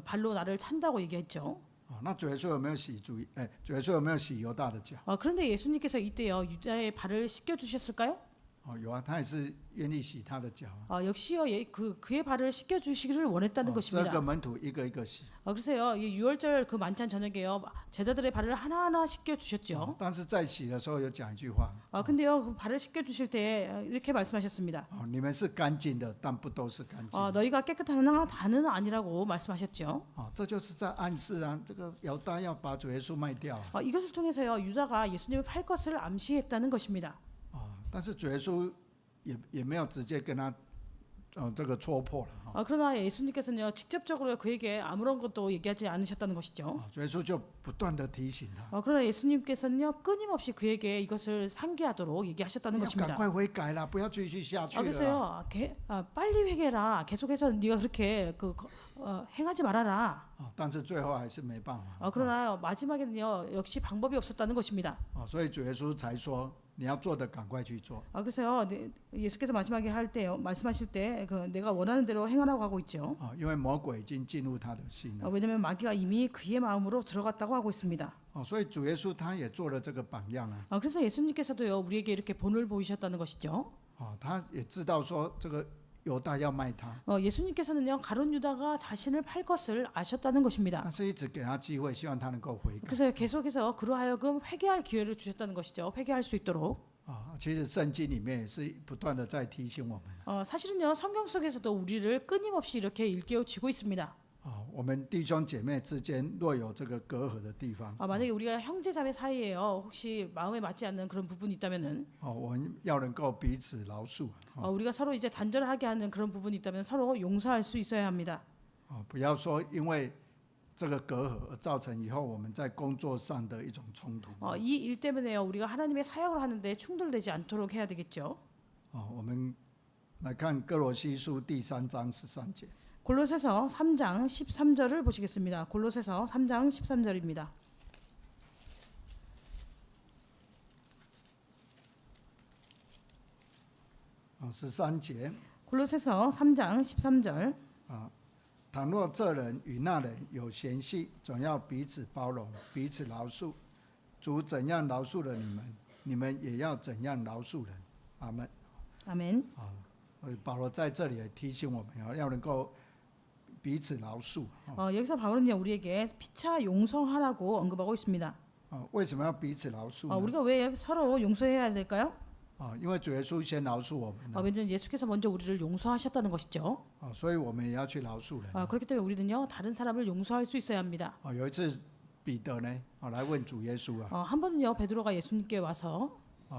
발로 나를 찬다고 얘기했죠. 那主耶稣有没有洗主耶稣有没有洗犹大的脚？ 그런데 예수님께서 이때요 유다의 발을 씻겨 주셨을까요? 有啊，他也是愿意洗他的脚。 역시요 그의 발을 씻겨 주시기를 원했다는 것입니다. 12个门徒一个一个洗。 그래서요 이 유월절 그 만찬 저녁에요 제자들의 발을 하나하나 씻겨 주셨죠. 但是在洗的时候有讲一句话。 근데요 그 발을 씻겨 주실 때 이렇게 말씀하셨습니다. 你们是干净的，但不都是干净。 너희가 깨끗하나 다는 아니라고 말씀하셨죠. 这就是在暗示啊，这个犹大要把主耶稣卖掉。 이것을 통해서요 유다가 예수님을 팔 것을 암시했다는 것입니다. 但是主耶稣也没有直接跟他这个戳破了。 그러나 예수님께서는요 직접적으로 그에게 아무런 것도 얘기하지 않으셨다는 것이죠. 主耶稣就不断的提醒他。 그러나 예수님께서는요 끊임없이 그에게 이것을 상기하도록 얘기하셨다는 要 것입니다. 赶快悔改啦，不要继续下去了。 그래서요 빨리 회개라. 계속해서 네가 그렇게 행하지 말아라. 但是最后还是没办法。 그러나 마지막에는요 역시 방법이 없었다는 것입니다. 所以主耶稣才说，你要做的赶快去做。 그래서요 예수께서 마지막에 할 때요 말씀하실 때 내가 원하는 대로 행하라고 하고 있죠. 因为魔鬼已经进入他的心了。 왜냐하면 마귀가 이미 그의 마음으로 들어갔다고 하고 있습니다. 所以主耶稣他也做了这个榜样啊。 그래서 예수님께서도요 우리에게 이렇게 본을 보이셨다는 것이죠. 他也知道说这个犹大要卖他， 예수님께서는요 가룟 유다가 자신을 팔 것을 아셨다는 것입니다. 但是一直给他机会，希望他能够悔改。 그래서 계속해서 그로 하여금 회개할 기회를 주셨다는 것이죠. 회개할 수 있도록. 其实圣经里面也是不断的在提醒我们。 사실은요 성경 속에서도 우리를 끊임없이 이렇게 일깨우치고 있습니다. 我们弟兄姐妹之间若有这个隔阂的地方， 만약에 우리가 형제자매 사이에요 혹시 마음에 맞지 않는 그런 부분이 있다면은 我们要能够彼此饶恕。 우리가 서로 이제 단절하게 하는 그런 부분이 있다면 서로 용서할 수 있어야 합니다. 不要说因为这个隔阂而造成以后我们在工作上的一种冲突。 이 일 때문에요 우리가 하나님의 사역을 하는데 충돌되지 않도록 해야 되겠죠. 我们来看哥罗西书第3章13节。 골로새서 3장 13절을 보시겠습니다. 골로새서 3장 13절입니다.13节。 골로새서 3장 13절. 倘若这人与那人有嫌隙，总要彼此包容，彼此饶恕。主怎样饶恕了你们，你们也要怎样饶恕人。阿门。 아멘. 保罗在这里也提醒我们，要能够彼此饶恕。 여기서 바울은요 우리에게 피차 용서하라고 언급하고 있습니다. 为什么要彼此饶恕呢？ 우리가 왜 서로 용서해야 될까요? 因为主耶稣先饶恕我们， 왜냐하면 예수께서 먼저 우리를 용서하셨다는 것이죠. 所以我们也要去饶恕人。 그렇기 때문에 우리는요 다른 사람을 용서할 수 있어야 합니다. 有一次彼得呢，来问主耶稣啊， 한 번은요 베드로가 예수님께 와서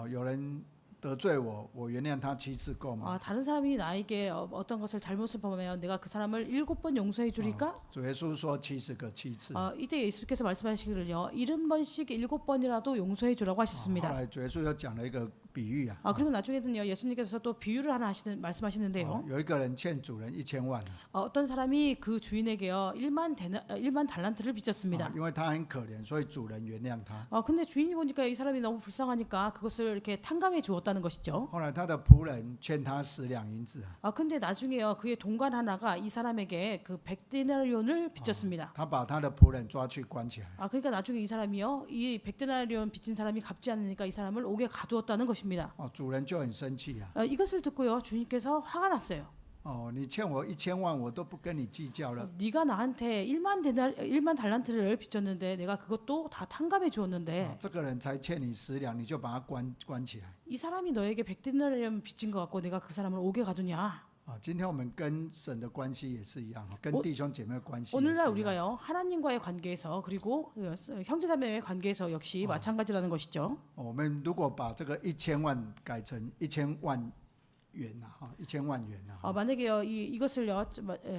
有人得罪我，我原谅他7次够吗？ 다른 사람이 나에게 어떤 것을 잘못을 범하면 내가 그 사람을 7번 용서해 주리까? 主耶稣说70个7次。 이때 예수께서 말씀하시기를요 70번씩 7번이라도 용서해 주라고 后 하셨습니다. 来主耶稣又讲了一个比喻啊， 그리고 나중에는요 예수님께서 또 비유를 하나 말씀하시는데요. 有一个人欠主人1000万， 어떤 사람이 그 주인에게요 1만 달란트를 빚졌습니다. 因为他很可怜，所以主人原谅他。 근데 주인이 보니까 이 사람이 너무 불쌍하니까 그것을 이렇게 탕감해 주었다는 것이죠. 后来他的仆人欠他10两银子， 근데 나중에요 그의 동관 하나가 이 사람에게 그 100데나리온을 빚졌습니다. 他把他的仆人抓去关起来。 그러니까 나중에 이 사람이요 이 100데나리온 빚진 사람이 갚지 않으니까 이 사람을 옥에 가두었다는 것입니다. 主人就很生气啊， 이것을 듣고요 주인께서 화가 났어요. 你欠我1000万，我都不跟你计较了。 네가 나한테 1만 달란트를 빚졌는데 내가 그것도 다 탕감해 주었는데 这个人才欠你10两，你就把他关起来。 이 사람이 너에게 100데나리엄 빚진 것 같고 내가 그 사람을 옥에 가두냐? 今天我们跟神的关系也是一样，跟弟兄姐妹的关系也是一 오늘날 样。 우리가요 하나님과의 관계에서 그리고 형제자매의 관계에서 역시 마찬가지라는 것이죠. 我们如果把这个1000万改成1000万元呐， 1000万元呐， 만약에요 이것을요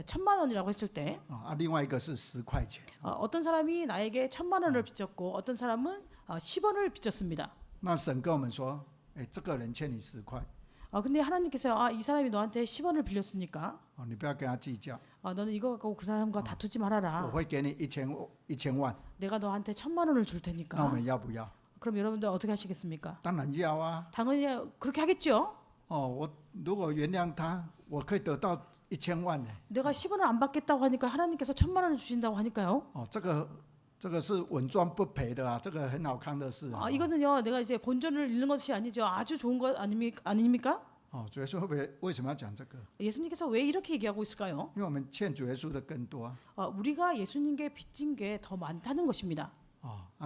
1,000만 원이라고 했을 때 另外一个是10块钱。 어떤 사람이 나에게 1,000만 원을 빚졌고 어떤 사람은 10원을 빚졌습니다. 那神跟我们说，这个人欠你10块， 근데 하나님께서 이 사람이 너한테 10원을 빌렸으니까 你不要跟他计较， 너는 이거 갖고 그 사람과 다투지 말아라. 我会给你1000万。 내가 너한테 1,000만 원을 줄 那我 테니까. 们要不要？ 그럼 여러분들 어떻게 하시겠습니까? 当然要啊。 당연히 그렇게 하겠죠. 我如果原谅他，我可以得到1000万呢。 내가 10원을 안 받겠다고 하니까 하나님께서 1,000만 원을 주신다고 하니까요. 这个是稳赚不赔的啊，这个很好康的事啊。 이거는요 내가 이제 본전을 잃는 것이 아니죠. 아주 좋은 것 아닙니까? 主耶稣为什么要讲这个？ 예수님께서 왜 이렇게 얘기하고 있을까요? 因为我们欠主耶稣的更多啊。 우리가 예수님께 빚진 게 더 많다는 것입니다.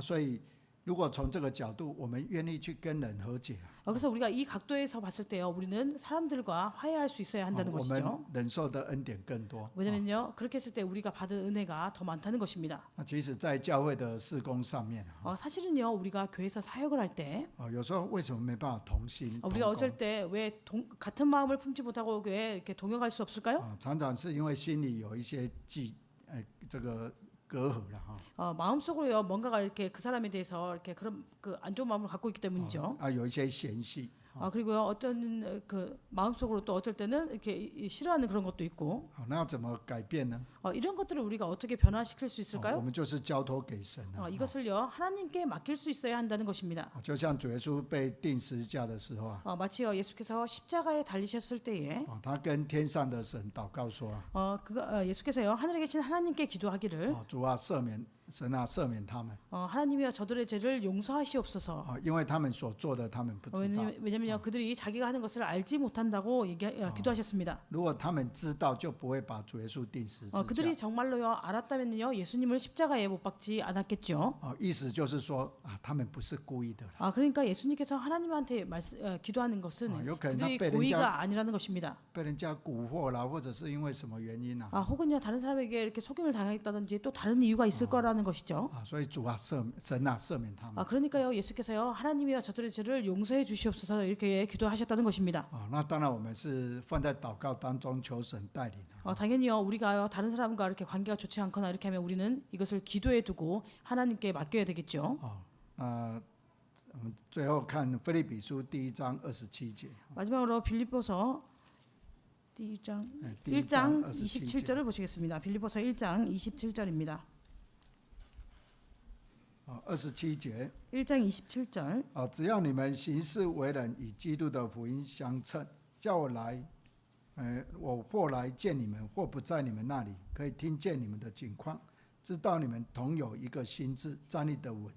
所以如果从这个角度，我们愿意去跟人和解啊。 그래서 우리가 이 각도에서 봤을 때요, 우리는 사람들과 화해할 수 있어야 한다는 我 것이죠. 们忍受的恩典更多。 왜냐면요, 그렇게 했을 때 우리가 받은 은혜가 더 많다는 것입니다. 那其实，在教会的事工上面啊， 사실은요, 우리가 교회에서 사역을 할 때, 有时候为什么没办法同心？ 우리가 어쩔 때 왜 같은 마음을 품지 못하고 왜 이렇게 동역할 수 없을까요? 常常是因为心里有一些这个隔阂了哈。 마음속으로요, 뭔가가 이렇게 그 사람에 대해서 이렇게 그런 그 안 좋은 마음을 갖고 있기 때문이죠. 有一些嫌隙。 그리고요, 어떤 그 마음속으로 또 어쩔 때는 이렇게 싫어하는 그런 것도 있고. 那要怎么改变呢？ 이런 것들을 우리가 어떻게 변화시킬 수 我 있을까요? 们就是交托给神啊。 이것을요, 하나님께 맡길 수 있어야 한다는 것입니다. 就像主耶稣被钉十字架的时候啊， 마치요 예수께서 십자가에 달리셨을 때에 他跟天上的神祷告说예수께서요 하늘에 계신 하나님께 기도하기를 主啊赦免神啊赦免他们， 하나님이여 저들의 죄를 용서하시옵소서. 因为他们所做的他们不知道。 왜냐면요 그들이 자기가 하는 것을 알지 못한다고 기도하셨습니다. 如果他们知道，就不会把主耶稣钉十字架。 그들이 정말로요 알았다면요 예수님을 십자가에 못 박지 않았겠죠. 意思就是说他们不是故意的。 그러니까 예수님께서 하나님한테 기도하는 것은 有可能他 그들이 被人家 고의가 아니라는 것입니다. 被人家蛊惑啦，或者是因为什么原因啊？ 혹은요 다른 사람에게 이렇게 속임을 당했다든지 또 다른 이유가 있을 거라는 것이죠. 所以主啊神啊赦免他们。 그러니까요 예수께서요 하나님이여 저들의 죄를 용서해 주시옵소서 이렇게 기도하셨다는 것입니다. 那当然我们是放在祷告当中求神带领。 당연히요 우리가요 다른 사람과 이렇게 관계가 좋지 않거나 이렇게 하면 우리는 이것을 기도에 두고 하나님께 맡겨야 되겠죠. 我们最后看腓立比书第1章27节。 마지막으로 빌립보서 1장 27절을 보시겠습니다. 빌립보서 1장 27절입니다. 27节。 1장 27절. 只要你们行事为人以基督的福音相称，叫我来，我或来见你们，或不在你们那里，可以听见你们的景况，知道你们同有一个心志，站立得稳，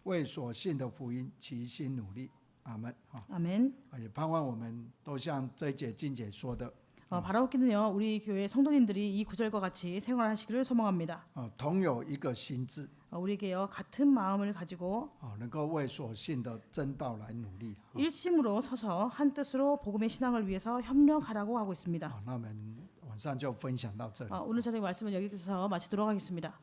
为所信的福音齐心努力。阿门。 아멘. 也盼望我们都像这一节经节说的， 바라옵기는요 우리 교회 성도님들이 이 구절과 같이 생활하시기를 소망합니다. 同有一个心志， 우리에게요 같은 마음을 가지고 能够为所信的真道来努力。 일심으로 서서 한 뜻으로 복음의 신앙을 위해서 협력하라고 하고 있습니다. 那我们晚上就分享到这里。 오늘 저녁 말씀은 여기서 마치도록 하겠습니다.